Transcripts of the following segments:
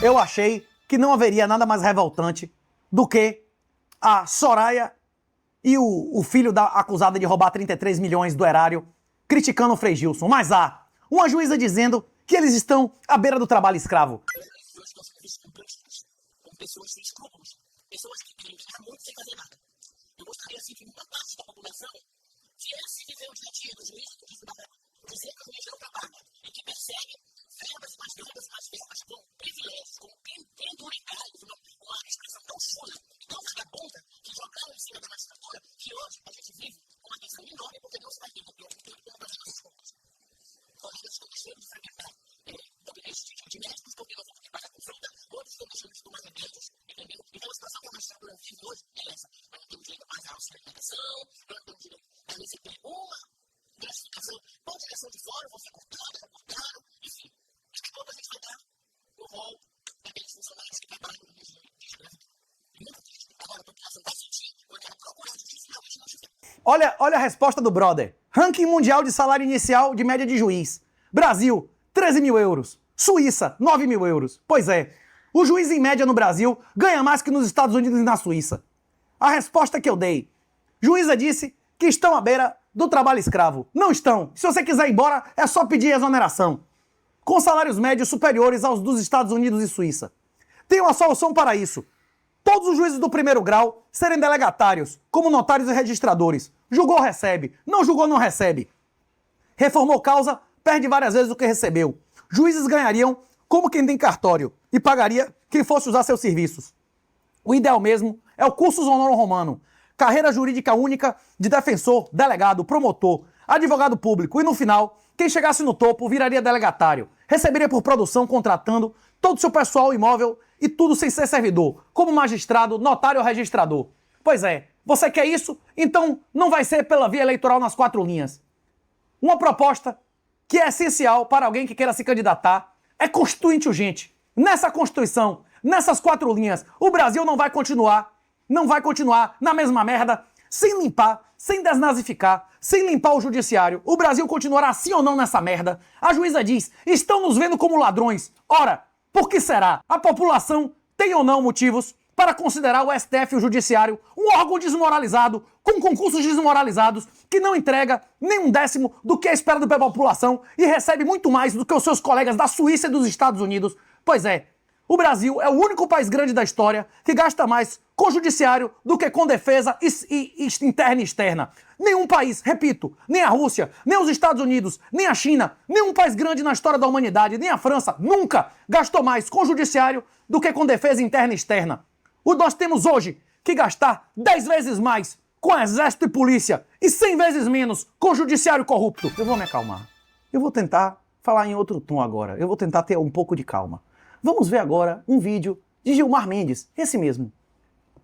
Eu achei que não haveria nada mais revoltante do que a Soraya e o filho da acusada de roubar 33 milhões do erário criticando o Frei Gilson. Mas há uma juíza dizendo que eles estão à beira do trabalho escravo. Pessoas sem escrúpulos, pessoas que querem ganhar muito sem fazer nada. Eu gostaria, assim, que uma parte da população tivesse viver o dia a dia do juiz que dizer que o juiz não trabalha e que persegue verbas e mais verbas com privilégios, com penduricários, uma expressão tão chula, tão vagabunda, que jogaram em cima da magistratura, que hoje a gente vive uma tensão enorme porque não se vai ter do pior que tem fazer nossas contas. Colegas estão deixando de frequentar gabinetes de médicos porque não vão ter que pagar consulta, outros estão deixando de tomar remédios, entendeu? Então a situação que a magistratura vive hoje é essa. Nós não temos direito a pagar auxílio alimentação, nós não temos direito a receber uma gratificação por direção de fora, vão ser cortados, enfim. Mas que conta a gente vai dar no rol daqueles funcionários que trabalham no regime de escravidão? Muito triste. Agora a população vai sentir quando ela procurar justiça e realmente não justiça. Olha a resposta do brother. Ranking mundial de salário inicial de média de juiz. Brasil, 13 mil euros. Suíça, 9 mil euros. Pois é, o juiz em média no Brasil ganha mais que nos Estados Unidos e na Suíça. A resposta que eu dei. Juíza disse que estão à beira do trabalho escravo. Não estão. Se você quiser ir embora, é só pedir exoneração. Com salários médios superiores aos dos Estados Unidos e Suíça. Tem uma solução para isso. Todos os juízes do primeiro grau serem delegatários, como notários e registradores. Julgou, recebe. Não julgou, não recebe. Reformou causa, perde várias vezes o que recebeu. Juízes ganhariam como quem tem cartório e pagaria quem fosse usar seus serviços. O ideal mesmo é o cursus honorum romano, carreira jurídica única de defensor, delegado, promotor, advogado público e no final, quem chegasse no topo viraria delegatário, receberia por produção contratando todo o seu pessoal imóvel e tudo sem ser servidor, como magistrado, notário ou registrador. Pois é, você quer isso? Então não vai ser pela via eleitoral nas 4 linhas. Uma proposta que é essencial para alguém que queira se candidatar é constituinte urgente. Nessa Constituição, nessas 4 linhas, o Brasil não vai continuar na mesma merda, sem limpar, sem desnazificar, sem limpar o judiciário. O Brasil continuará sim ou não nessa merda. A juíza diz, estão nos vendo como ladrões. Ora, por que será? A população tem ou não motivos para considerar o STF e o Judiciário um órgão desmoralizado, com concursos desmoralizados, que não entrega nem 1/10 do que é esperado pela população e recebe muito mais do que os seus colegas da Suíça e dos Estados Unidos? Pois é, o Brasil é o único país grande da história que gasta mais com judiciário do que com defesa interna e externa. Nenhum país, repito, nem a Rússia, nem os Estados Unidos, nem a China, nenhum país grande na história da humanidade, nem a França, nunca gastou mais com judiciário do que com defesa interna e externa. Nós temos hoje que gastar 10 vezes mais com exército e polícia e 100 vezes menos com judiciário corrupto. Eu vou me acalmar. Eu vou tentar falar em outro tom agora. Eu vou tentar ter um pouco de calma. Vamos ver agora um vídeo de Gilmar Mendes, esse mesmo,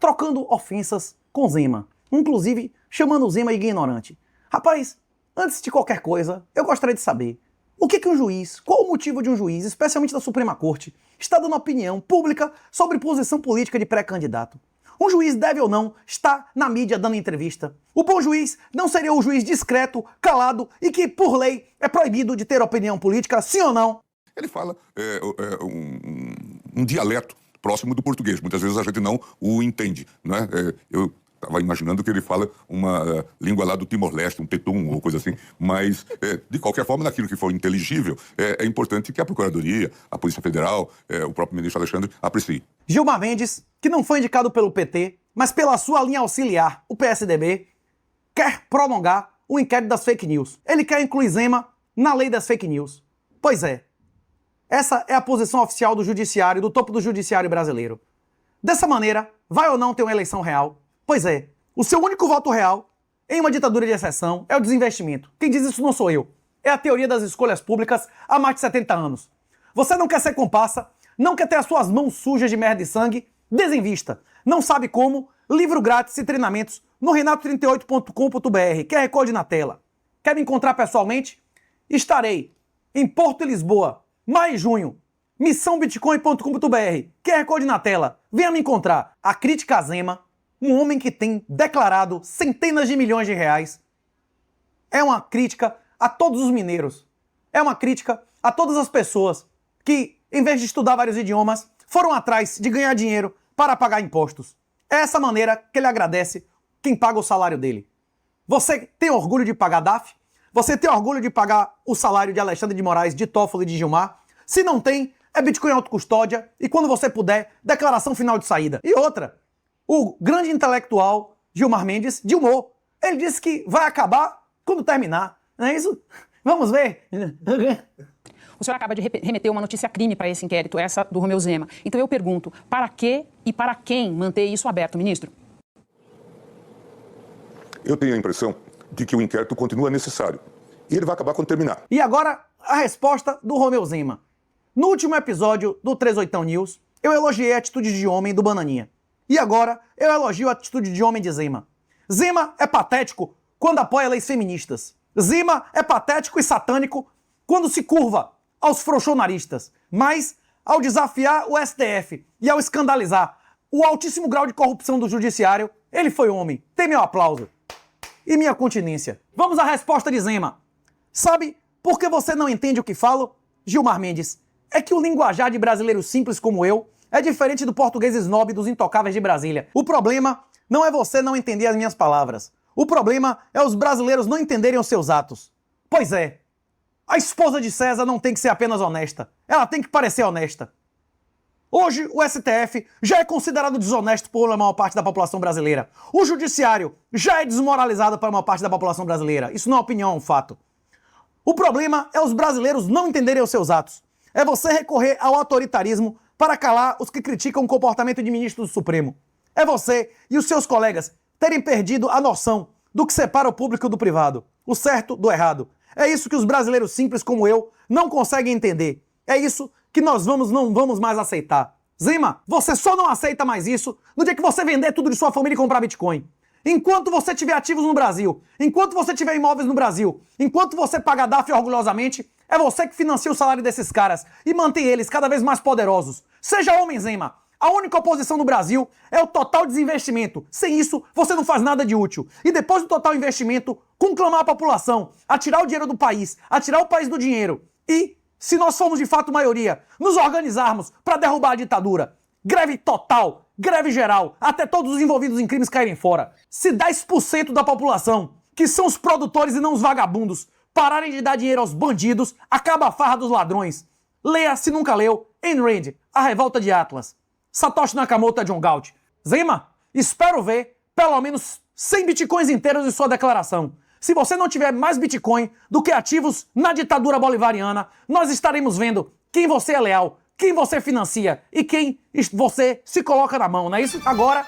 trocando ofensas com Zema, inclusive chamando o Zema de ignorante. Rapaz, antes de qualquer coisa, eu gostaria de saber o que um juiz, qual o motivo de um juiz, especialmente da Suprema Corte, está dando opinião pública sobre posição política de pré-candidato. Um juiz deve ou não estar na mídia dando entrevista. O bom juiz não seria o juiz discreto, calado e que, por lei, é proibido de ter opinião política, sim ou não? Ele fala um dialeto próximo do português. Muitas vezes a gente não o entende, né? Eu estava imaginando que ele fala uma língua lá do Timor-Leste, um tetum ou coisa assim. Mas, de qualquer forma, naquilo que for inteligível, é importante que a Procuradoria, a Polícia Federal, o próprio ministro Alexandre apreciem. Gilmar Mendes, que não foi indicado pelo PT, mas pela sua linha auxiliar, o PSDB, quer prolongar o inquérito das fake news. Ele quer incluir Zema na lei das fake news. Pois é. Essa é a posição oficial do judiciário, do topo do judiciário brasileiro. Dessa maneira, vai ou não ter uma eleição real? Pois é, o seu único voto real em uma ditadura de exceção é o desinvestimento. Quem diz isso não sou eu. É a teoria das escolhas públicas há mais de 70 anos. Você não quer ser comparsa, não quer ter as suas mãos sujas de merda e sangue? Desinvista. Não sabe como? Livro grátis e treinamentos no renato38.com.br. QR Code na tela. Quer me encontrar pessoalmente? Estarei em Porto e Lisboa, maio e junho. missãobitcoin.com.br. QR Code na tela. Venha me encontrar. A crítica a Zema, um homem que tem declarado centenas de milhões de reais, é uma crítica a todos os mineiros. É uma crítica a todas as pessoas que, em vez de estudar vários idiomas, foram atrás de ganhar dinheiro para pagar impostos. É essa maneira que ele agradece quem paga o salário dele. Você tem orgulho de pagar DAF? Você tem orgulho de pagar o salário de Alexandre de Moraes, de Toffoli e de Gilmar? Se não tem, é Bitcoin autocustódia e quando você puder, declaração final de saída. E outra, o grande intelectual Gilmar Mendes dilmou. Ele disse que vai acabar quando terminar. Não é isso? Vamos ver. O senhor acaba de remeter uma notícia crime para esse inquérito, essa do Romeu Zema. Então eu pergunto, para que e para quem manter isso aberto, ministro? Eu tenho a impressão de que o inquérito continua necessário. E ele vai acabar quando terminar. E agora, a resposta do Romeu Zema. No último episódio do 38 News, eu elogiei a atitude de homem do Bananinha. E agora, eu elogio a atitude de homem de Zema. Zema é patético quando apoia leis feministas. Zema é patético e satânico quando se curva aos frouxonaristas. Mas, ao desafiar o STF e ao escandalizar o altíssimo grau de corrupção do judiciário, ele foi homem. Tem meu aplauso. E minha continência. Vamos à resposta de Zema. Sabe por que você não entende o que falo? Gilmar Mendes. É que o linguajar de brasileiro simples como eu é diferente do português snob dos intocáveis de Brasília. O problema não é você não entender as minhas palavras. O problema é os brasileiros não entenderem os seus atos. Pois é. A esposa de César não tem que ser apenas honesta. Ela tem que parecer honesta. Hoje, o STF já é considerado desonesto por uma maior parte da população brasileira. O judiciário já é desmoralizado para uma parte da população brasileira. Isso não é opinião, é um fato. O problema é os brasileiros não entenderem os seus atos. É você recorrer ao autoritarismo para calar os que criticam o comportamento de ministro do Supremo. É você e os seus colegas terem perdido a noção do que separa o público do privado, o certo do errado. É isso que os brasileiros simples como eu não conseguem entender. É isso que nós não vamos mais aceitar. Zema, você só não aceita mais isso no dia que você vender tudo de sua família e comprar Bitcoin. Enquanto você tiver ativos no Brasil, enquanto você tiver imóveis no Brasil, enquanto você paga DAF orgulhosamente, é você que financia o salário desses caras e mantém eles cada vez mais poderosos. Seja homem, Zema. A única oposição no Brasil é o total desinvestimento. Sem isso, você não faz nada de útil. E depois do total investimento, conclamar a população a tirar o dinheiro do país, a tirar o país do dinheiro. E, se nós formos de fato maioria, nos organizarmos para derrubar a ditadura. Greve total, greve geral, até todos os envolvidos em crimes caírem fora. Se 10% da população, que são os produtores e não os vagabundos, pararem de dar dinheiro aos bandidos, acaba a farra dos ladrões. Leia, se nunca leu, Ayn Rand, A Revolta de Atlas. Satoshi Nakamoto é John Galt. Zema, espero ver pelo menos 100 bitcoins inteiros em sua declaração. Se você não tiver mais bitcoin do que ativos na ditadura bolivariana, nós estaremos vendo quem você é leal, quem você financia e quem você se coloca na mão, não é isso? Agora,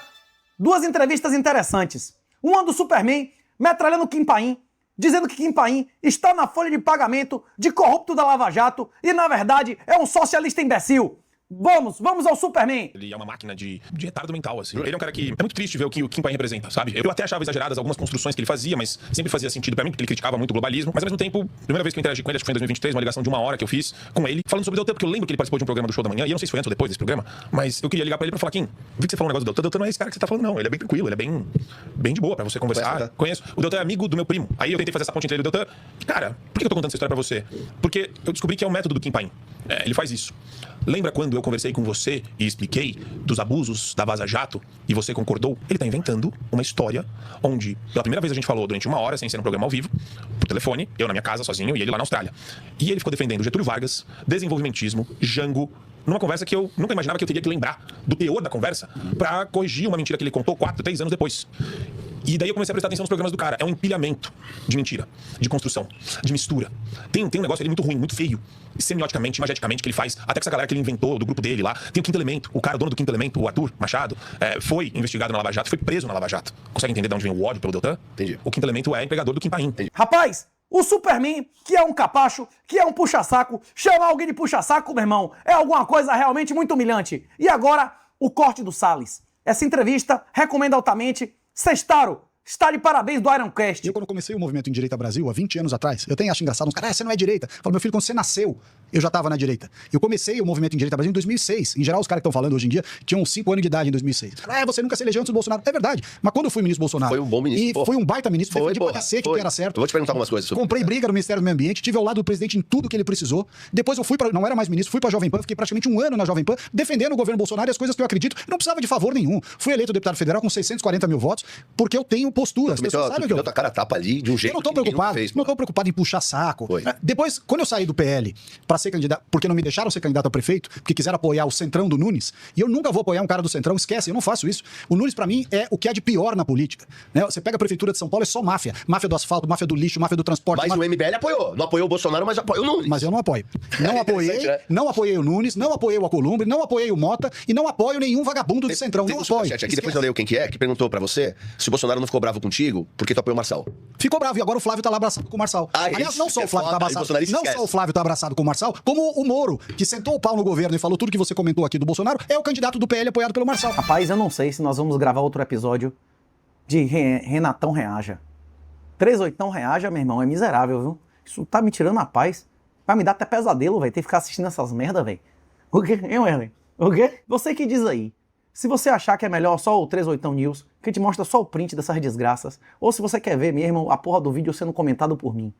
duas entrevistas interessantes. Uma do Superman metralhando Kim Paim, dizendo que Kim Paim está na folha de pagamento de corrupto da Lava Jato e, na verdade, é um socialista imbecil. Vamos ao Superman. Ele é uma máquina de retardo mental, assim. Ele é um cara que é muito triste ver o que o Kim Paim representa, sabe? Eu até achava exageradas algumas construções que ele fazia, mas sempre fazia sentido pra mim, porque ele criticava muito o globalismo. Mas, ao mesmo tempo, primeira vez que eu interagi com ele, acho que foi em 2023, uma ligação de 1 hora que eu fiz com ele, falando sobre o Deltan, porque eu lembro que ele participou de um programa do Show da Manhã, e eu não sei se foi antes ou depois desse programa, mas eu queria ligar pra ele pra falar, Kim, vi que você falou um negócio do Deltan. Deltan não é esse cara que você tá falando, não. Ele é bem tranquilo, ele é bem de boa pra você conversar. Conheço. O Deltan é amigo do meu primo. Aí eu tentei fazer essa ponte entre ele e o Deltan. Cara, por que eu tô contando essa história pra você? Porque eu descobri que é o método do Kim Paim. Ele faz isso. Lembra quando eu conversei com você e expliquei dos abusos da Vaza Jato e você concordou? Ele tá inventando uma história onde, pela primeira vez a gente falou durante 1 hora, sem ser um programa ao vivo, por telefone, eu na minha casa sozinho e ele lá na Austrália. E ele ficou defendendo Getúlio Vargas, desenvolvimentismo, Jango, numa conversa que eu nunca imaginava que eu teria que lembrar do teor da conversa pra corrigir uma mentira que ele contou 4, 3 anos depois. E daí eu comecei a prestar atenção nos programas do cara. É um empilhamento de mentira, de construção, de mistura. Tem um negócio ali muito ruim, muito feio, semioticamente, imageticamente, que ele faz, até com essa galera que ele inventou, do grupo dele lá. Tem o Quinto Elemento, o cara, o dono do Quinto Elemento, o Arthur Machado, foi investigado na Lava Jato, foi preso na Lava Jato. Consegue entender de onde vem o ódio pelo Deltan? Entendi. O Quinto Elemento é empregador do Kim Paim. Rapaz, o Superman, que é um capacho, que é um puxa-saco, chamar alguém de puxa-saco, meu irmão, é alguma coisa realmente muito humilhante. E agora, o corte do Salles. Essa entrevista, recomendo altamente. Sextaro, Está de parabéns do Ironcast. Eu, quando comecei o movimento em Direita Brasil, há 20 anos atrás, eu até acho engraçado, uns caras, você não é direita. Eu falo, meu filho, quando você nasceu, eu já estava na direita. Eu comecei o movimento em Direita Brasil em 2006. Em geral, os caras que estão falando hoje em dia tinham 5 anos de idade em 2006. Você nunca se elegeu antes do Bolsonaro. É verdade. Mas quando eu fui ministro Bolsonaro... Foi um bom ministro. E pô. foi um baita ministro. Foi, defendi pra cacete o que era certo. Eu vou te perguntar algumas coisas sobre Comprei briga no Ministério do Meio Ambiente, tive ao lado do presidente em tudo que ele precisou. Depois eu fui para, não era mais ministro, fui pra Jovem Pan, fiquei praticamente um ano na Jovem Pan, defendendo o governo Bolsonaro e as coisas que eu acredito. Eu não precisava de favor nenhum. Fui eleito deputado federal com 640 mil votos, porque eu tenho postura. As pessoas sabem que eu... tua cara tapa ali de um jeito Eu não tô que ninguém preocupado, nunca fez, não pô. tô preocupado em puxar saco. Foi. Depois, quando eu saí do PL pra ser candidato, porque não me deixaram ser candidato a prefeito, porque quiseram apoiar o centrão do Nunes, e eu nunca vou apoiar um cara do centrão, esquece, eu não faço isso. O Nunes, pra mim, é o que há de pior na política. Né? Você pega a prefeitura de São Paulo, é só máfia. Máfia do asfalto, máfia do lixo, máfia do transporte. Mas o MBL apoiou. Não apoiou o Bolsonaro, mas apoiou o Nunes. Mas eu não apoio. Não apoiei, interessante, né? não apoiei o Nunes, não apoiei o Alcolumbre, não apoiei o Mota e não apoio nenhum vagabundo do centrão. Tem Não um apoio. superchat aqui, depois eu leio quem que é, que perguntou pra você se o Bolsonaro não ficou bravo contigo, porque tu apoiou o Marçal. Ficou bravo e agora o Flávio tá lá abraçado com o Marçal. Isso Não só que o Flávio é tá foda, abraçado, bolsonarista não esquece. só o Flávio tá abraçado com o Marçal, como o Moro, que sentou o pau no governo e falou tudo que você comentou aqui do Bolsonaro, é o candidato do PL apoiado pelo Marçal. Rapaz, eu não sei se nós vamos gravar outro episódio de Renatão Reaja. 38 Reaja, meu irmão, é miserável, viu? Isso tá me tirando a paz. Vai me dar até pesadelo, velho, ter que ficar assistindo essas merda, velho. O quê? Hein, Werlen? O quê? Você que diz aí. Se você achar que é melhor só o 38 News, que te mostra só o print dessas desgraças, ou se você quer ver mesmo a porra do vídeo sendo comentado por mim.